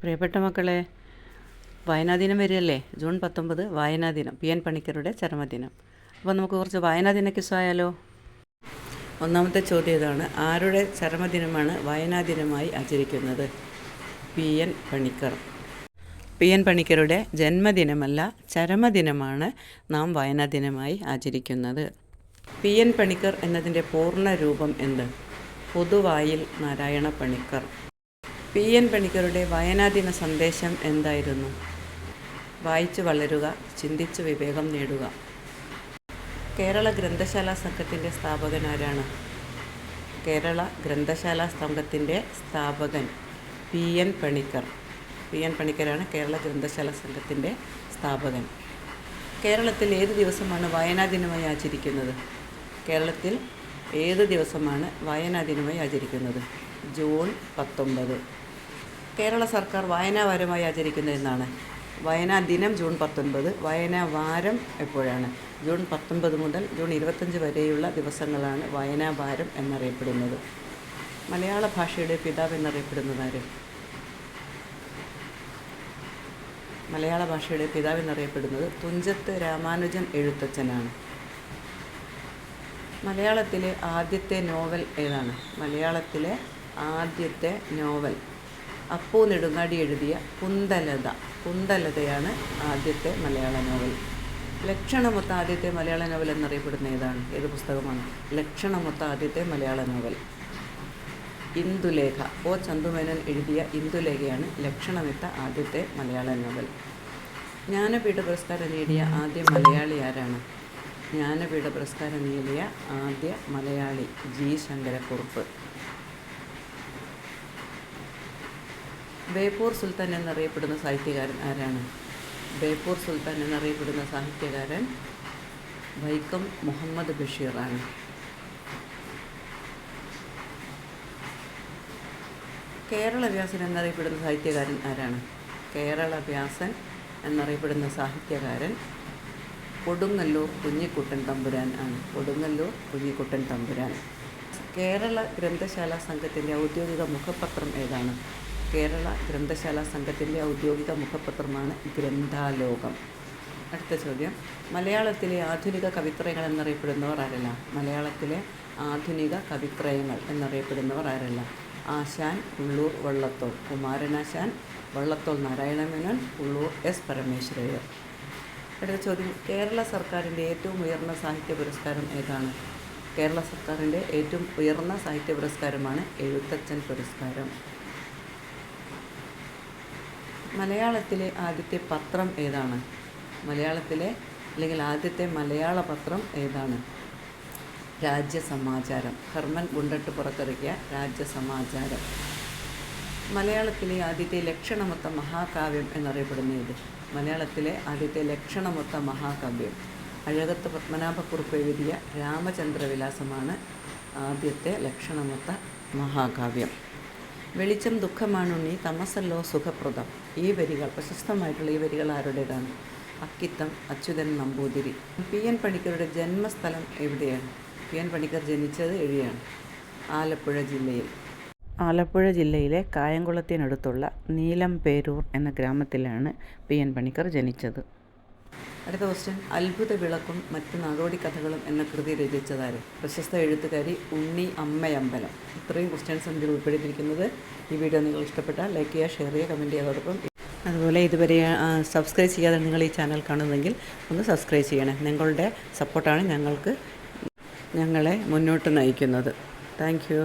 പ്രിയപ്പെട്ട മക്കളെ, വായനാദിനം വരികയല്ലേ. June 19 വായനാദിനം, PN പണിക്കരുടെ ചരമദിനം. അപ്പോൾ നമുക്ക് കുറച്ച് വായനാദിന ക്വിസായാലോ. ഒന്നാമത്തെ ചോദ്യം ഇതാണ്: ആരുടെ ചരമദിനമാണ് വായനാദിനമായി ആചരിക്കുന്നത്? PN പണിക്കർ. PN പണിക്കരുടെ ജന്മദിനമല്ല, ചരമദിനമാണ് നാം വായനാദിനമായി ആചരിക്കുന്നത്. PN പണിക്കർ എന്നതിൻ്റെ പൂർണ്ണ രൂപം എന്ത്? പൊതുവായിൽ നാരായണ പണിക്കർ. PN പണിക്കരുടെ വായനാദിന സന്ദേശം എന്തായിരുന്നു? വായിച്ചു വളരുക, ചിന്തിച്ചു വിവേകം നേടുക. കേരള ഗ്രന്ഥശാല സംഘത്തിൻ്റെ സ്ഥാപകൻ ആരാണ്? കേരള ഗ്രന്ഥശാല സംഘത്തിൻ്റെ സ്ഥാപകൻ PN പണിക്കർ. PN പണിക്കരാണ് കേരള ഗ്രന്ഥശാല സംഘത്തിൻ്റെ സ്ഥാപകൻ. കേരളത്തിൽ ഏത് ദിവസമാണ് വായനാദിനമായി ആചരിക്കുന്നത്? കേരളത്തിൽ ഏത് ദിവസമാണ് വായനാദിനമായി ആചരിക്കുന്നത്? ജൂൺ 19. കേരള സർക്കാർ വായനാവാരമായി ആചരിക്കുന്നത് എന്നാണ്? വായനാ ദിനം ജൂൺ 19, വായനാ വാരം എപ്പോഴാണ്? ജൂൺ 19 മുതൽ ജൂൺ 25 വരെയുള്ള ദിവസങ്ങളാണ് വായനാ വാരം എന്നറിയപ്പെടുന്നത്. മലയാള ഭാഷയുടെ പിതാവ് എന്നറിയപ്പെടുന്നത് ആര്? മലയാള ഭാഷയുടെ പിതാവ് എന്നറിയപ്പെടുന്നത് തുഞ്ചത്ത് രാമാനുജൻ എഴുത്തച്ഛനാണ്. മലയാളത്തിലെ ആദ്യത്തെ നോവൽ ഏതാണ്? മലയാളത്തിലെ ആദ്യത്തെ നോവൽ അപ്പു നെടുങ്ങാടി എഴുതിയ കുന്തലതയാണ് ആദ്യത്തെ മലയാള നോവൽ. ലക്ഷണമൊത്ത ആദ്യത്തെ മലയാള നോവൽ എന്നറിയപ്പെടുന്ന ഏതാണ്? ഏത് പുസ്തകമാണ് ലക്ഷണമൊത്ത ആദ്യത്തെ മലയാള നോവൽ? ഇന്ദുലേഖ. O. ചന്തുമേനോൻ എഴുതിയ ഇന്ദുലേഖയാണ് ലക്ഷണമിട്ട ആദ്യത്തെ മലയാള നോവൽ. ജ്ഞാനപീഠ പുരസ്കാരം നേടിയ ആദ്യ മലയാളി ആരാണ്? ജ്ഞാനപീഠ പുരസ്കാരം നേടിയ ആദ്യ മലയാളി G. ശങ്കരക്കുറുപ്പ്. ബേപ്പൂർ സുൽത്താൻ എന്നറിയപ്പെടുന്ന സാഹിത്യകാരൻ ആരാണ്? ബേപ്പൂർ സുൽത്താൻ എന്നറിയപ്പെടുന്ന സാഹിത്യകാരൻ വൈക്കം മുഹമ്മദ് ബഷീറാണ്. കേരളവ്യാസൻ എന്നറിയപ്പെടുന്ന സാഹിത്യകാരൻ ആരാണ്? കേരളവ്യാസൻ എന്നറിയപ്പെടുന്ന സാഹിത്യകാരൻ കൊടുങ്ങല്ലൂർ കുഞ്ഞിക്കുട്ടൻ തമ്പുരാൻ ആണ്. കൊടുങ്ങല്ലൂർ കുഞ്ഞിക്കുട്ടൻ തമ്പുരാൻ. കേരള ഗ്രന്ഥശാല സംഘത്തിൻ്റെ ഔദ്യോഗിക മുഖപത്രം ഏതാണ്? കേരള ഗ്രന്ഥശാല സംഘത്തിൻ്റെ ഔദ്യോഗിക മുഖപത്രമാണ് ഗ്രന്ഥാലോകം. അടുത്ത ചോദ്യം: മലയാളത്തിലെ ആധുനിക കവിത്രയങ്ങൾ എന്നറിയപ്പെടുന്നവർ ആരല്ല? മലയാളത്തിലെ ആധുനിക കവിത്രയങ്ങൾ എന്നറിയപ്പെടുന്നവർ ആരല്ല? ആശാൻ, ഉള്ളൂർ വള്ളത്തോൾ. കുമാരനാശാൻ, വള്ളത്തോൾ നാരായണമേനോൻ, ഉള്ളൂർ S. പരമേശ്വരയ്യർ. അടുത്ത ചോദ്യം: കേരള സർക്കാരിൻ്റെ ഏറ്റവും ഉയർന്ന സാഹിത്യ പുരസ്കാരം ഏതാണ്? കേരള സർക്കാരിൻ്റെ ഏറ്റവും ഉയർന്ന സാഹിത്യ പുരസ്കാരമാണ് എഴുത്തച്ഛൻ പുരസ്കാരം. മലയാളത്തിലെ ആദ്യത്തെ പത്രം ഏതാണ്? മലയാളത്തിലെ അല്ലെങ്കിൽ ആദ്യത്തെ മലയാള പത്രം ഏതാണ്? രാജ്യസമാചാരം. ഹെർമൻ ഗുണ്ടട്ട് പുറത്തിറക്കിയ രാജ്യസമാചാരം. മലയാളത്തിലെ ആദ്യത്തെ ലക്ഷണമൊത്ത മഹാകാവ്യം എന്നറിയപ്പെടുന്ന ഏത്? മലയാളത്തിലെ ആദ്യത്തെ ലക്ഷണമൊത്ത മഹാകാവ്യം അഴകത്ത് പത്മനാഭക്കുറുപ്പ് എഴുതിയ രാമചന്ദ്രവിലാസമാണ് ആദ്യത്തെ ലക്ഷണമൊത്ത മഹാകാവ്യം. വെളിച്ചം ദുഃഖമാണുണ്ണി, തമസല്ലോ സുഖപ്രദം. ഈ വരികൾ, പ്രശസ്തമായിട്ടുള്ള ഈ വരികൾ ആരുടേതാണ്? അക്കിത്തം അച്യുതൻ നമ്പൂതിരി. PN പണിക്കരുടെ ജന്മസ്ഥലം എവിടെയാണ്? PN പണിക്കർ ജനിച്ചത് എവിടെയാണ്? ആലപ്പുഴ ജില്ലയിൽ. ആലപ്പുഴ ജില്ലയിലെ കായംകുളത്തിനടുത്തുള്ള നീലംപേരൂർ എന്ന ഗ്രാമത്തിലാണ് PN പണിക്കർ ജനിച്ചത്. അടുത്ത ക്വസ്റ്റ്യൻ: അത്ഭുത വിളക്കും മറ്റ് നാടോടി കഥകളും എന്ന കൃതി രചിച്ചതാര്? പ്രശസ്ത എഴുത്തുകാരി ഉണ്ണി അമ്മയമ്പലം. ഇത്രയും ക്വസ്റ്റ്യൻസ് ഇതിൽ ഉൾപ്പെടുത്തിയിരിക്കുന്നത്. ഈ വീഡിയോ നിങ്ങൾ ഇഷ്ടപ്പെട്ടാൽ ലൈക്ക് ചെയ്യുക, ഷെയർ ചെയ്യുക, കമൻറ്റ് ചെയ്യുക. അതുപോലെ ഇതുവരെ സബ്സ്ക്രൈബ് ചെയ്യാതെ നിങ്ങൾ ഈ ചാനൽ കാണുന്നെങ്കിൽ ഒന്ന് സബ്സ്ക്രൈബ് ചെയ്യണേ. നിങ്ങളുടെ സപ്പോർട്ടാണ് ഞങ്ങളെ മുന്നോട്ട് നയിക്കുന്നത്. Thank you.